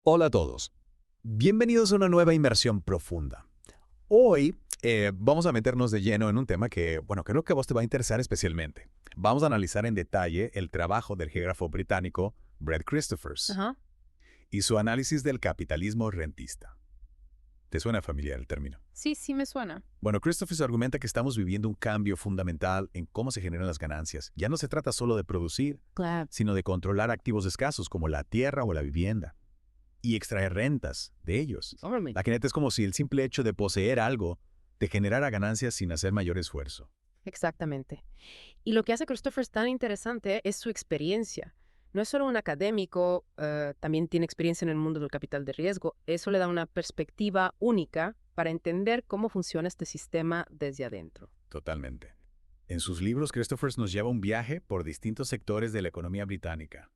Hola a todos. Bienvenidos a una nueva inmersión profunda. Hoy vamos a meternos de lleno en un tema que, bueno, creo que a vos te va a interesar especialmente. Vamos a analizar en detalle el trabajo del geógrafo británico Brett Christophers Ajá. y su análisis del capitalismo rentista. ¿Te suena familiar el término? Sí, sí me suena. Bueno, Christophers argumenta que estamos viviendo un cambio fundamental en cómo se generan las ganancias. Ya no se trata solo de producir, Claro. sino de controlar activos escasos como la tierra o la vivienda y extraer rentas de ellos. Órale. La neta es como si el simple hecho de poseer algo te generara ganancias sin hacer mayor esfuerzo. Exactamente. Y lo que hace Christopher tan interesante es su experiencia. No es solo un académico, también tiene experiencia en el mundo del capital de riesgo. Eso le da una perspectiva única para entender cómo funciona este sistema desde adentro. Totalmente. En sus libros, Christophers nos lleva un viaje por distintos sectores de la economía británica,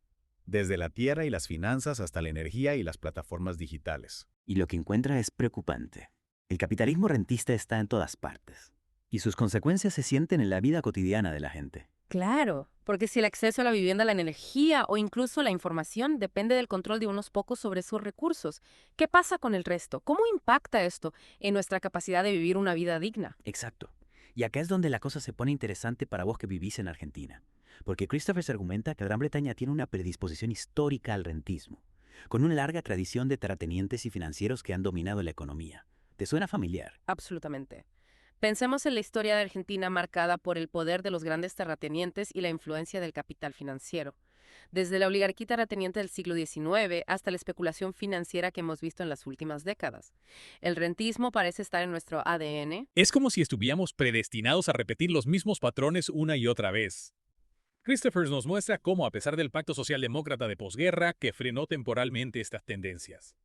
desde la tierra y las finanzas hasta la energía y las plataformas digitales. Y lo que encuentra es preocupante. El capitalismo rentista está en todas partes. Y sus consecuencias se sienten en la vida cotidiana de la gente. Claro, porque si el acceso a la vivienda, la energía o incluso la información depende del control de unos pocos sobre sus recursos, ¿qué pasa con el resto? ¿Cómo impacta esto en nuestra capacidad de vivir una vida digna? Exacto. Y acá es donde la cosa se pone interesante para vos que vivís en Argentina. Porque Christopher se argumenta que Gran Bretaña tiene una predisposición histórica al rentismo, con una larga tradición de terratenientes y financieros que han dominado la economía. ¿Te suena familiar? Absolutamente. Pensemos en la historia de Argentina marcada por el poder de los grandes terratenientes y la influencia del capital financiero. Desde la oligarquía terrateniente del siglo XIX hasta la especulación financiera que hemos visto en las últimas décadas. El rentismo parece estar en nuestro ADN. Es como si estuviéramos predestinados a repetir los mismos patrones una y otra vez. Christophers nos muestra cómo, a pesar del pacto socialdemócrata de posguerra, que frenó temporalmente estas tendencias,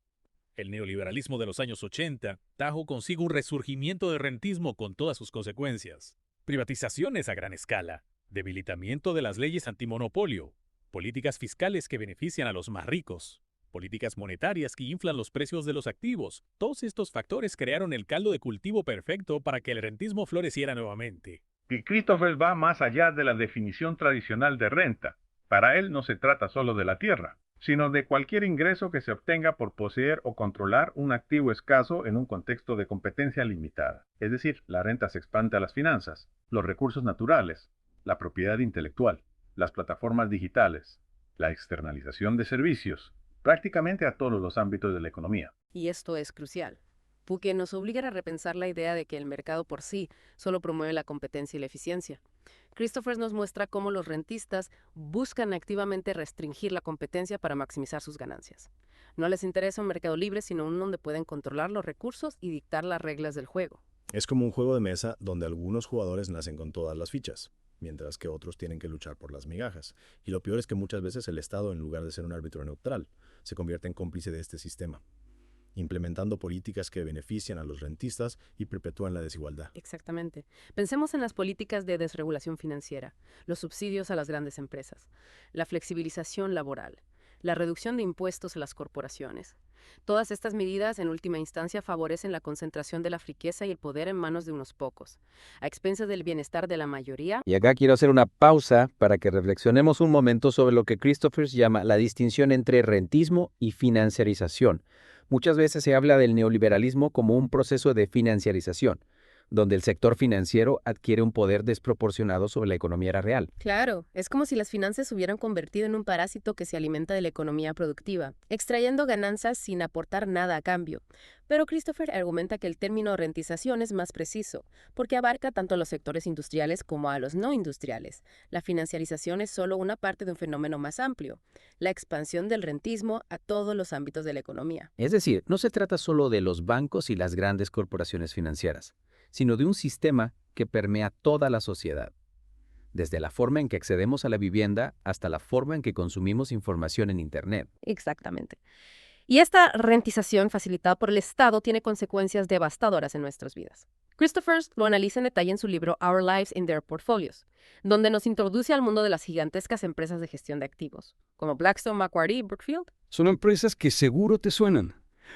el neoliberalismo de los años 80 trajo consigo un resurgimiento de rentismo con todas sus consecuencias. Privatizaciones a gran escala, debilitamiento de las leyes antimonopolio, políticas fiscales que benefician a los más ricos, políticas monetarias que inflan los precios de los activos. Todos estos factores crearon el caldo de cultivo perfecto para que el rentismo floreciera nuevamente. Y Christopher va más allá de la definición tradicional de renta. Para él no se trata solo de la tierra, sino de cualquier ingreso que se obtenga por poseer o controlar un activo escaso en un contexto de competencia limitada. Es decir, la renta se expande a las finanzas, los recursos naturales, la propiedad intelectual, las plataformas digitales, la externalización de servicios, prácticamente a todos los ámbitos de la economía. Y esto es crucial, porque nos obliga a repensar la idea de que el mercado por sí solo promueve la competencia y la eficiencia. Christopher nos muestra cómo los rentistas buscan activamente restringir la competencia para maximizar sus ganancias. No les interesa un mercado libre, sino uno donde pueden controlar los recursos y dictar las reglas del juego. Es como un juego de mesa donde algunos jugadores nacen con todas las fichas, mientras que otros tienen que luchar por las migajas. Y lo peor es que muchas veces el Estado, en lugar de ser un árbitro neutral, se convierte en cómplice de este sistema, implementando políticas que benefician a los rentistas y perpetúan la desigualdad. Exactamente. Pensemos en las políticas de desregulación financiera, los subsidios a las grandes empresas, la flexibilización laboral, la reducción de impuestos a las corporaciones. Todas estas medidas, en última instancia, favorecen la concentración de la riqueza y el poder en manos de unos pocos, a expensas del bienestar de la mayoría. Y acá quiero hacer una pausa para que reflexionemos un momento sobre lo que Christopher llama la distinción entre rentismo y financiarización. Muchas veces se habla del neoliberalismo como un proceso de financiarización, donde el sector financiero adquiere un poder desproporcionado sobre la economía real. Claro, es como si las finanzas se hubieran convertido en un parásito que se alimenta de la economía productiva, extrayendo ganancias sin aportar nada a cambio. Pero Christopher argumenta que el término rentización es más preciso, porque abarca tanto a los sectores industriales como a los no industriales. La financiarización es solo una parte de un fenómeno más amplio, la expansión del rentismo a todos los ámbitos de la economía. Es decir, no se trata solo de los bancos y las grandes corporaciones financieras, sino de un sistema que permea toda la sociedad, desde la forma en que accedemos a la vivienda hasta la forma en que consumimos información en Internet. Exactamente. Y esta rentización facilitada por el Estado tiene consecuencias devastadoras en nuestras vidas. Christopher lo analiza en detalle en su libro Our Lives in Their Portfolios, donde nos introduce al mundo de las gigantescas empresas de gestión de activos, como Blackstone, Macquarie y Brookfield. Son empresas que seguro te suenan,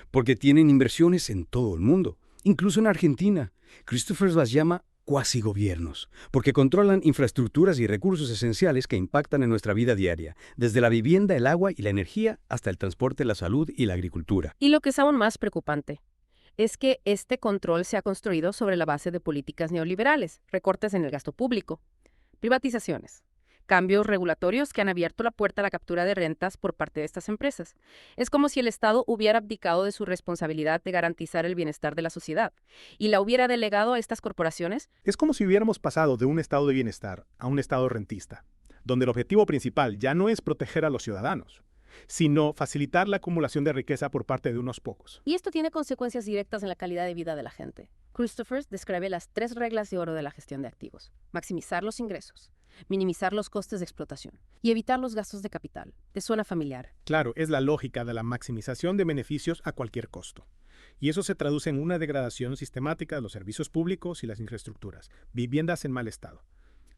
porque tienen inversiones en todo el mundo, incluso en Argentina. Christopher las llama cuasi gobiernos, porque controlan infraestructuras y recursos esenciales que impactan en nuestra vida diaria, desde la vivienda, el agua y la energía hasta el transporte, la salud y la agricultura. Y lo que es aún más preocupante es que este control se ha construido sobre la base de políticas neoliberales, recortes en el gasto público, privatizaciones, cambios regulatorios que han abierto la puerta a la captura de rentas por parte de estas empresas. Es como si el Estado hubiera abdicado de su responsabilidad de garantizar el bienestar de la sociedad y la hubiera delegado a estas corporaciones. Es como si hubiéramos pasado de un estado de bienestar a un estado rentista, donde el objetivo principal ya no es proteger a los ciudadanos, sino facilitar la acumulación de riqueza por parte de unos pocos. Y esto tiene consecuencias directas en la calidad de vida de la gente. Christophers describe las 3 reglas de oro de la gestión de activos: maximizar los ingresos, minimizar los costes de explotación y evitar los gastos de capital. ¿Te suena familiar? Claro, es la lógica de la maximización de beneficios a cualquier costo. Y eso se traduce en una degradación sistemática de los servicios públicos y las infraestructuras, viviendas en mal estado,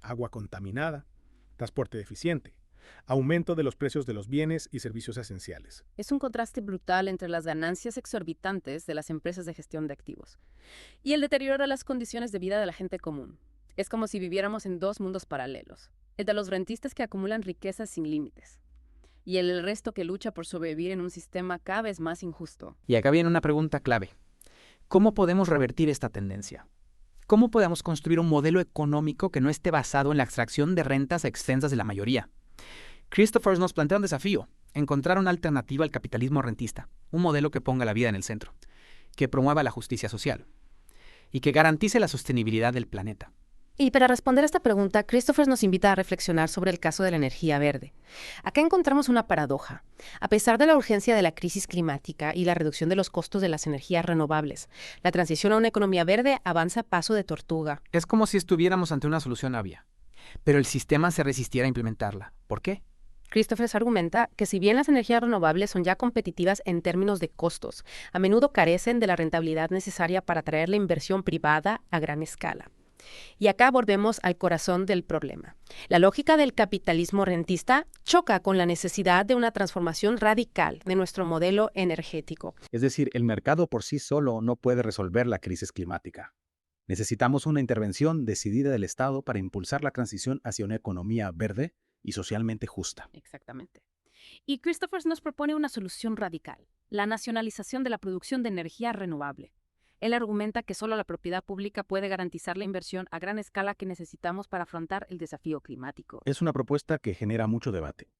agua contaminada, transporte deficiente, aumento de los precios de los bienes y servicios esenciales. Es un contraste brutal entre las ganancias exorbitantes de las empresas de gestión de activos y el deterioro de las condiciones de vida de la gente común. Es como si viviéramos en 2 mundos paralelos: el de los rentistas que acumulan riquezas sin límites y el resto que lucha por sobrevivir en un sistema cada vez más injusto. Y acá viene una pregunta clave. ¿Cómo podemos revertir esta tendencia? ¿Cómo podemos construir un modelo económico que no esté basado en la extracción de rentas extensas de la mayoría? Christophers nos plantea un desafío: encontrar una alternativa al capitalismo rentista, un modelo que ponga la vida en el centro, que promueva la justicia social y que garantice la sostenibilidad del planeta. Y para responder a esta pregunta, Christophers nos invita a reflexionar sobre el caso de la energía verde. Acá encontramos una paradoja. A pesar de la urgencia de la crisis climática y la reducción de los costos de las energías renovables, la transición a una economía verde avanza a paso de tortuga. Es como si estuviéramos ante una solución obvia, pero el sistema se resistiera a implementarla. ¿Por qué? Christophers argumenta que si bien las energías renovables son ya competitivas en términos de costos, a menudo carecen de la rentabilidad necesaria para atraer la inversión privada a gran escala. Y acá volvemos al corazón del problema. La lógica del capitalismo rentista choca con la necesidad de una transformación radical de nuestro modelo energético. Es decir, el mercado por sí solo no puede resolver la crisis climática. Necesitamos una intervención decidida del Estado para impulsar la transición hacia una economía verde y socialmente justa. Exactamente. Y Christophers nos propone una solución radical: la nacionalización de la producción de energía renovable. Él argumenta que solo la propiedad pública puede garantizar la inversión a gran escala que necesitamos para afrontar el desafío climático. Es una propuesta que genera mucho debate,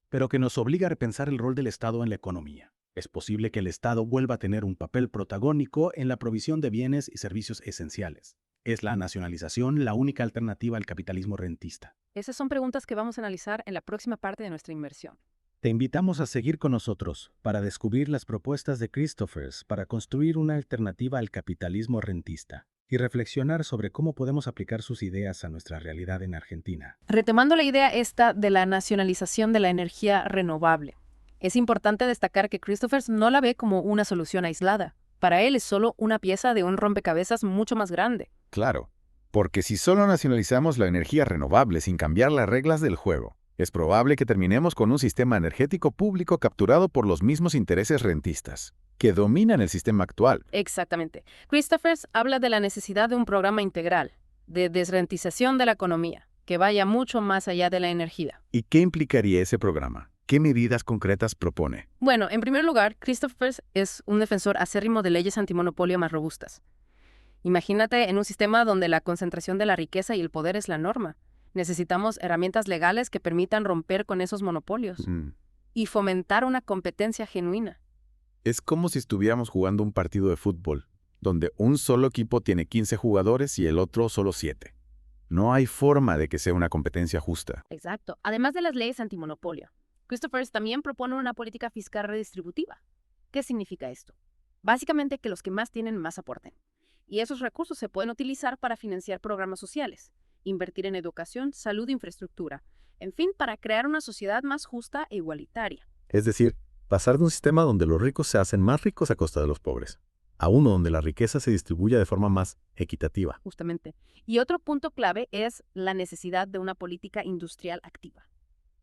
pero que nos obliga a repensar el rol del Estado en la economía. Es posible que el Estado vuelva a tener un papel protagónico en la provisión de bienes y servicios esenciales. ¿Es la nacionalización la única alternativa al capitalismo rentista? Esas son preguntas que vamos a analizar en la próxima parte de nuestra inmersión. Te invitamos a seguir con nosotros para descubrir las propuestas de Christophers para construir una alternativa al capitalismo rentista y reflexionar sobre cómo podemos aplicar sus ideas a nuestra realidad en Argentina. Retomando la idea esta de la nacionalización de la energía renovable, es importante destacar que Christophers no la ve como una solución aislada. Para él es solo una pieza de un rompecabezas mucho más grande. Claro, porque si solo nacionalizamos la energía renovable sin cambiar las reglas del juego, es probable que terminemos con un sistema energético público capturado por los mismos intereses rentistas, que dominan el sistema actual. Exactamente. Christophers habla de la necesidad de un programa integral, de desrentización de la economía, que vaya mucho más allá de la energía. ¿Y qué implicaría ese programa? ¿Qué medidas concretas propone? Bueno, en primer lugar, Christophers es un defensor acérrimo de leyes antimonopolio más robustas. Imagínate en un sistema donde la concentración de la riqueza y el poder es la norma. Necesitamos herramientas legales que permitan romper con esos monopolios y fomentar una competencia genuina. Es como si estuviéramos jugando un partido de fútbol, donde un solo equipo tiene 15 jugadores y el otro solo 7. No hay forma de que sea una competencia justa. Exacto. Además de las leyes antimonopolio, Christophers también propone una política fiscal redistributiva. ¿Qué significa esto? Básicamente que los que más tienen más aporten. Y esos recursos se pueden utilizar para financiar programas sociales, invertir en educación, salud e infraestructura, en fin, para crear una sociedad más justa e igualitaria. Es decir, pasar de un sistema donde los ricos se hacen más ricos a costa de los pobres, a uno donde la riqueza se distribuye de forma más equitativa. Justamente. Y otro punto clave es la necesidad de una política industrial activa,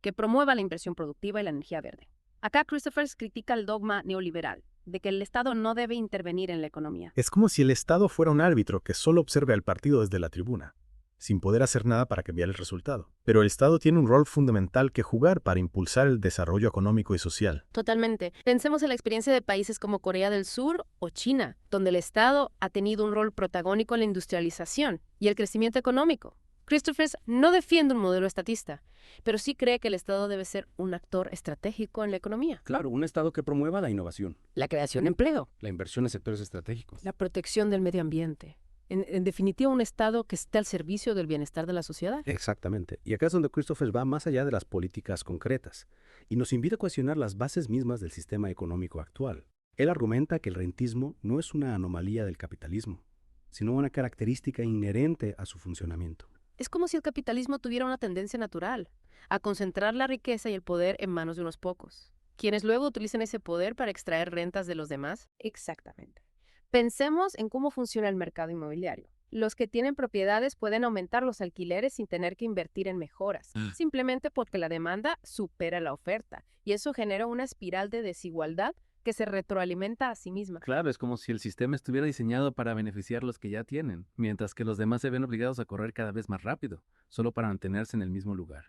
que promueva la inversión productiva y la energía verde. Acá Christophers critica el dogma neoliberal, de que el Estado no debe intervenir en la economía. Es como si el Estado fuera un árbitro que solo observe al partido desde la tribuna, sin poder hacer nada para cambiar el resultado. Pero el Estado tiene un rol fundamental que jugar para impulsar el desarrollo económico y social. Totalmente. Pensemos en la experiencia de países como Corea del Sur o China, donde el Estado ha tenido un rol protagónico en la industrialización y el crecimiento económico. Christophers no defiende un modelo estatista, pero sí cree que el Estado debe ser un actor estratégico en la economía. Claro, un Estado que promueva la innovación, La creación de empleo, la inversión en sectores estratégicos. la protección del medio ambiente. En definitiva, un Estado que esté al servicio del bienestar de la sociedad. Exactamente. Y acá es donde Christophers va más allá de las políticas concretas y nos invita a cuestionar las bases mismas del sistema económico actual. Él argumenta que el rentismo no es una anomalía del capitalismo, sino una característica inherente a su funcionamiento. Es como si el capitalismo tuviera una tendencia natural a concentrar la riqueza y el poder en manos de unos pocos, quienes luego utilizan ese poder para extraer rentas de los demás. Exactamente. Pensemos en cómo funciona el mercado inmobiliario. Los que tienen propiedades pueden aumentar los alquileres sin tener que invertir en mejoras, simplemente porque la demanda supera la oferta, y eso genera una espiral de desigualdad que se retroalimenta a sí misma. Claro, es como si el sistema estuviera diseñado para beneficiar a los que ya tienen, mientras que los demás se ven obligados a correr cada vez más rápido, solo para mantenerse en el mismo lugar.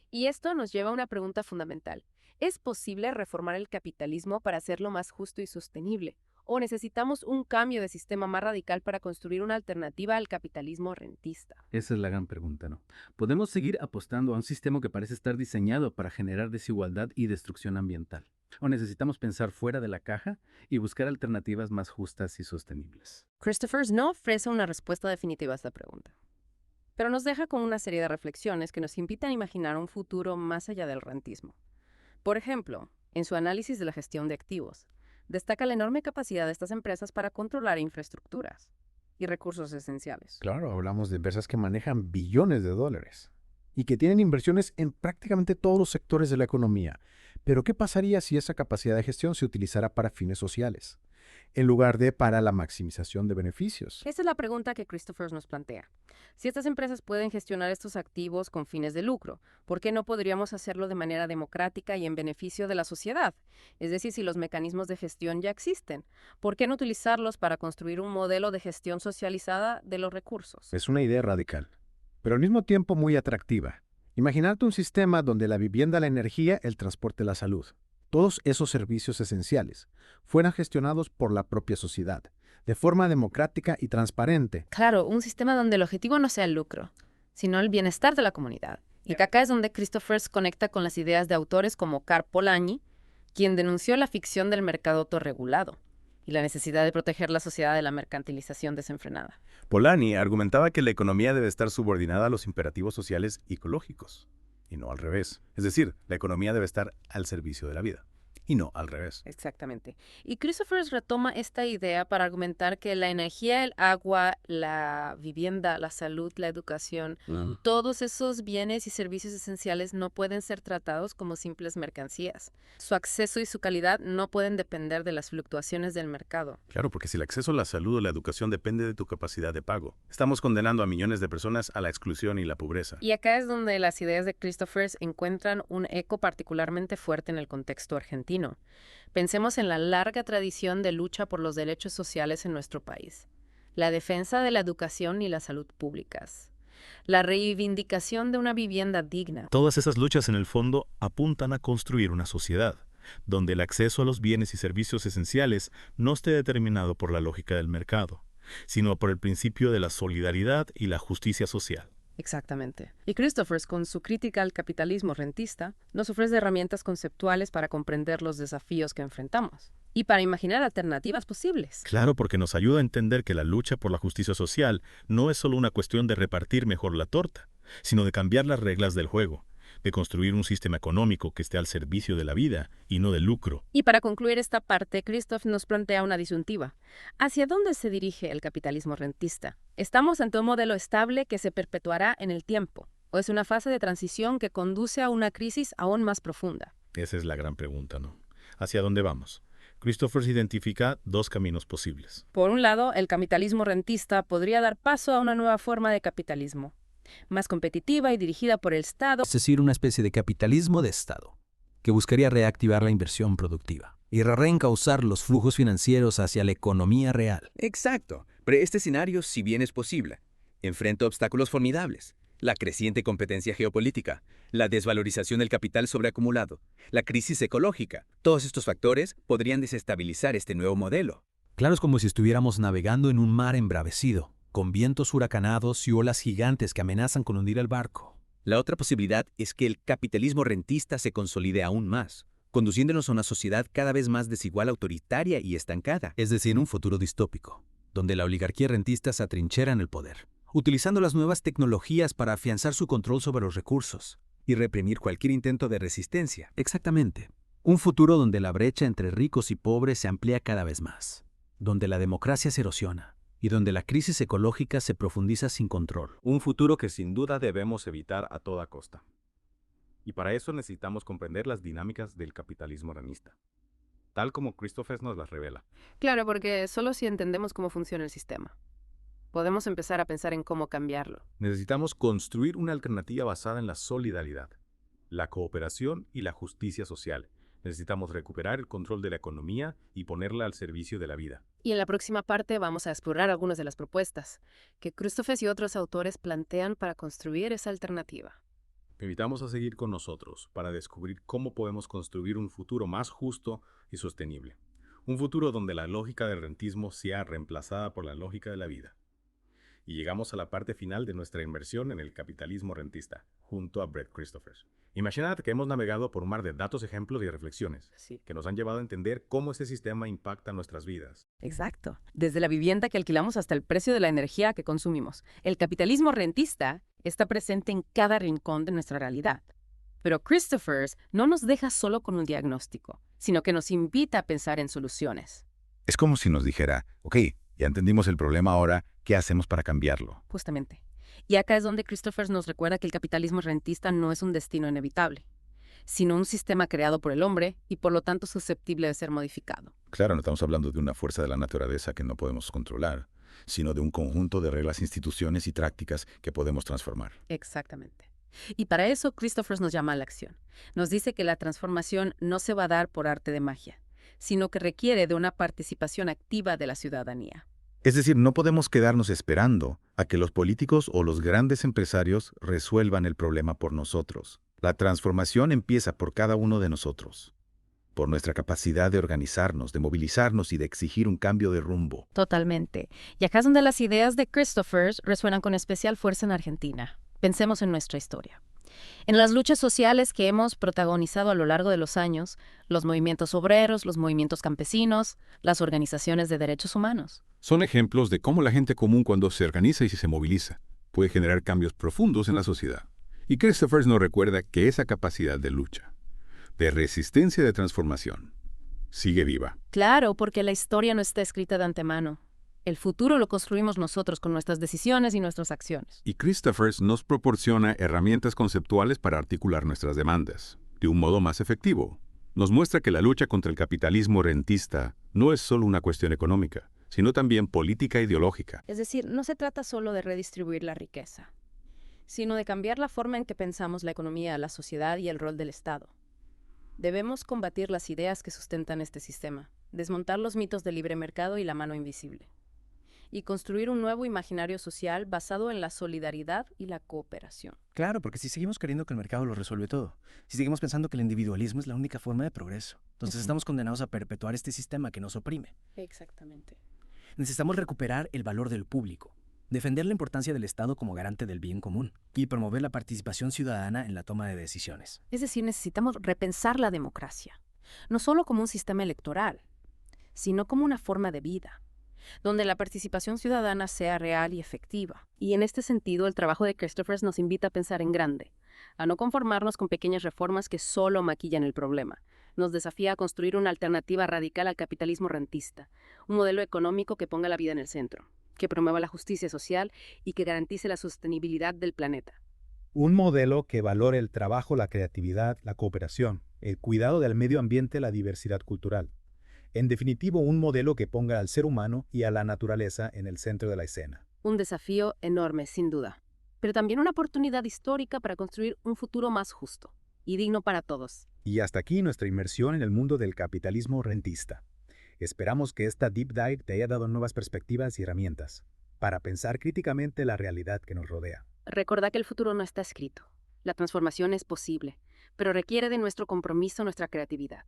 Y esto nos lleva a una pregunta fundamental. ¿Es posible reformar el capitalismo para hacerlo más justo y sostenible? ¿O necesitamos un cambio de sistema más radical para construir una alternativa al capitalismo rentista? Esa es la gran pregunta, ¿no? ¿Podemos seguir apostando a un sistema que parece estar diseñado para generar desigualdad y destrucción ambiental? ¿O necesitamos pensar fuera de la caja y buscar alternativas más justas y sostenibles? Christophers no ofrece una respuesta definitiva a esta pregunta, pero nos deja con una serie de reflexiones que nos invitan a imaginar un futuro más allá del rentismo. Por ejemplo, en su análisis de la gestión de activos, destaca la enorme capacidad de estas empresas para controlar infraestructuras y recursos esenciales. Claro, hablamos de empresas que manejan billones de dólares y que tienen inversiones en prácticamente todos los sectores de la economía. Pero ¿qué pasaría si esa capacidad de gestión se utilizara para fines sociales, en lugar de para la maximización de beneficios? Esta es la pregunta que Christophers nos plantea. Si estas empresas pueden gestionar estos activos con fines de lucro, ¿por qué no podríamos hacerlo de manera democrática y en beneficio de la sociedad? Es decir, si los mecanismos de gestión ya existen, ¿por qué no utilizarlos para construir un modelo de gestión socializada de los recursos? Es una idea radical, pero al mismo tiempo muy atractiva. Imagínate un sistema donde la vivienda, la energía, el transporte, la salud, todos esos servicios esenciales, fueran gestionados por la propia sociedad, de forma democrática y transparente. Claro, un sistema donde el objetivo no sea el lucro, sino el bienestar de la comunidad. Y que acá es donde Christophers conecta con las ideas de autores como Karl Polanyi, quien denunció la ficción del mercado autorregulado y la necesidad de proteger la sociedad de la mercantilización desenfrenada. Polanyi argumentaba que la economía debe estar subordinada a los imperativos sociales y ecológicos, y no al revés. Es decir, la economía debe estar al servicio de la vida, y no al revés. Exactamente. Y Christophers retoma esta idea para argumentar que la energía, el agua, la vivienda, la salud, la educación, todos esos bienes y servicios esenciales no pueden ser tratados como simples mercancías. Su acceso y su calidad no pueden depender de las fluctuaciones del mercado. Claro, porque si el acceso a la salud o la educación depende de tu capacidad de pago, estamos condenando a millones de personas a la exclusión y la pobreza. Y acá es donde las ideas de Christophers encuentran un eco particularmente fuerte en el contexto argentino. Pensemos en la larga tradición de lucha por los derechos sociales en nuestro país, la defensa de la educación y la salud públicas, la reivindicación de una vivienda digna. Todas esas luchas en el fondo apuntan a construir una sociedad donde el acceso a los bienes y servicios esenciales no esté determinado por la lógica del mercado, sino por el principio de la solidaridad y la justicia social. Exactamente. Y Christophers, con su crítica al capitalismo rentista, nos ofrece herramientas conceptuales para comprender los desafíos que enfrentamos y para imaginar alternativas posibles. Claro, porque nos ayuda a entender que la lucha por la justicia social no es solo una cuestión de repartir mejor la torta, sino de cambiar las reglas del juego, de construir un sistema económico que esté al servicio de la vida y no del lucro. Y para concluir esta parte, Christoph nos plantea una disyuntiva. ¿Hacia dónde se dirige el capitalismo rentista? ¿Estamos ante un modelo estable que se perpetuará en el tiempo? ¿O es una fase de transición que conduce a una crisis aún más profunda? Esa es la gran pregunta, ¿no? ¿Hacia dónde vamos? Christophers identifica dos caminos posibles. Por un lado, el capitalismo rentista podría dar paso a una nueva forma de capitalismo, más competitiva y dirigida por el Estado. Es decir, una especie de capitalismo de Estado, que buscaría reactivar la inversión productiva. y reencauzar los flujos financieros hacia la economía real. Exacto, pero este escenario, si bien es posible, enfrenta obstáculos formidables. La creciente competencia geopolítica, la desvalorización del capital sobreacumulado, la crisis ecológica. Todos estos factores podrían desestabilizar este nuevo modelo. Claro, es como si estuviéramos navegando en un mar embravecido, con vientos huracanados y olas gigantes que amenazan con hundir el barco. La otra posibilidad es que el capitalismo rentista se consolide aún más, conduciéndonos a una sociedad cada vez más desigual, autoritaria y estancada. Es decir, un futuro distópico, donde la oligarquía rentista se atrinchera en el poder, utilizando las nuevas tecnologías para afianzar su control sobre los recursos y reprimir cualquier intento de resistencia. Exactamente. Un futuro donde la brecha entre ricos y pobres se amplía cada vez más, donde la democracia se erosiona y donde la crisis ecológica se profundiza sin control. Un futuro que sin duda debemos evitar a toda costa. Y para eso necesitamos comprender las dinámicas del capitalismo rentista, tal como Christophers nos las revela. Claro, porque solo si entendemos cómo funciona el sistema, podemos empezar a pensar en cómo cambiarlo. Necesitamos construir una alternativa basada en la solidaridad, la cooperación y la justicia social. Necesitamos recuperar el control de la economía y ponerla al servicio de la vida. Y en la próxima parte vamos a explorar algunas de las propuestas que Christophers y otros autores plantean para construir esa alternativa. Te invitamos a seguir con nosotros para descubrir cómo podemos construir un futuro más justo y sostenible. Un futuro donde la lógica del rentismo sea reemplazada por la lógica de la vida. Y llegamos a la parte final de nuestra inmersión en el capitalismo rentista, junto a Brett Christophers. Imaginad que hemos navegado por un mar de datos, ejemplos y reflexiones que nos han llevado a entender cómo este sistema impacta nuestras vidas. Exacto. Desde la vivienda que alquilamos hasta el precio de la energía que consumimos. El capitalismo rentista está presente en cada rincón de nuestra realidad. Pero Christophers no nos deja solo con un diagnóstico, sino que nos invita a pensar en soluciones. Es como si nos dijera, ok, ya entendimos el problema ahora, ¿qué hacemos para cambiarlo? Justamente. Y acá es donde Christophers nos recuerda que el capitalismo rentista no es un destino inevitable, sino un sistema creado por el hombre y por lo tanto susceptible de ser modificado. Claro, no estamos hablando de una fuerza de la naturaleza que no podemos controlar, sino de un conjunto de reglas, instituciones y prácticas que podemos transformar. Exactamente. Y para eso Christophers nos llama a la acción. Nos dice que la transformación no se va a dar por arte de magia, sino que requiere de una participación activa de la ciudadanía. Es decir, no podemos quedarnos esperando a que los políticos o los grandes empresarios resuelvan el problema por nosotros. La transformación empieza por cada uno de nosotros, por nuestra capacidad de organizarnos, de movilizarnos y de exigir un cambio de rumbo. Totalmente. Y acá es donde las ideas de Christophers resuenan con especial fuerza en Argentina. Pensemos en nuestra historia. En las luchas sociales que hemos protagonizado a lo largo de los años, los movimientos obreros, los movimientos campesinos, las organizaciones de derechos humanos. Son ejemplos de cómo la gente común, cuando se organiza y se moviliza, puede generar cambios profundos en la sociedad. Y Christophers nos recuerda que esa capacidad de lucha, de resistencia, de transformación, sigue viva. Claro, porque la historia no está escrita de antemano. El futuro lo construimos nosotros con nuestras decisiones y nuestras acciones. Y Christophers nos proporciona herramientas conceptuales para articular nuestras demandas de un modo más efectivo. Nos muestra que la lucha contra el capitalismo rentista no es solo una cuestión económica, sino también política e ideológica. Es decir, no se trata solo de redistribuir la riqueza, sino de cambiar la forma en que pensamos la economía, la sociedad y el rol del Estado. Debemos combatir las ideas que sustentan este sistema, desmontar los mitos del libre mercado y la mano invisible, y construir un nuevo imaginario social basado en la solidaridad y la cooperación. Claro, porque si seguimos queriendo que el mercado lo resuelve todo, si seguimos pensando que el individualismo es la única forma de progreso, entonces estamos condenados a perpetuar este sistema que nos oprime. Exactamente. Necesitamos recuperar el valor del público, defender la importancia del Estado como garante del bien común y promover la participación ciudadana en la toma de decisiones. Es decir, necesitamos repensar la democracia, no solo como un sistema electoral, sino como una forma de vida, donde la participación ciudadana sea real y efectiva. Y en este sentido, el trabajo de Christophers nos invita a pensar en grande, a no conformarnos con pequeñas reformas que solo maquillan el problema. Nos desafía a construir una alternativa radical al capitalismo rentista, un modelo económico que ponga la vida en el centro, que promueva la justicia social y que garantice la sostenibilidad del planeta. Un modelo que valore el trabajo, la creatividad, la cooperación, el cuidado del medio ambiente, la diversidad cultural. En definitivo, un modelo que ponga al ser humano y a la naturaleza en el centro de la escena. Un desafío enorme, sin duda, pero también una oportunidad histórica para construir un futuro más justo y digno para todos. Y hasta aquí nuestra inmersión en el mundo del capitalismo rentista. Esperamos que esta deep dive te haya dado nuevas perspectivas y herramientas para pensar críticamente la realidad que nos rodea. Recordá que el futuro no está escrito. La transformación es posible, pero requiere de nuestro compromiso, nuestra creatividad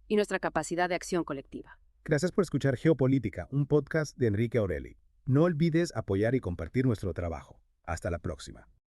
y nuestra capacidad de acción colectiva. Gracias por escuchar Geopolítica, un podcast de Enrique Aureli. No olvides apoyar y compartir nuestro trabajo. Hasta la próxima.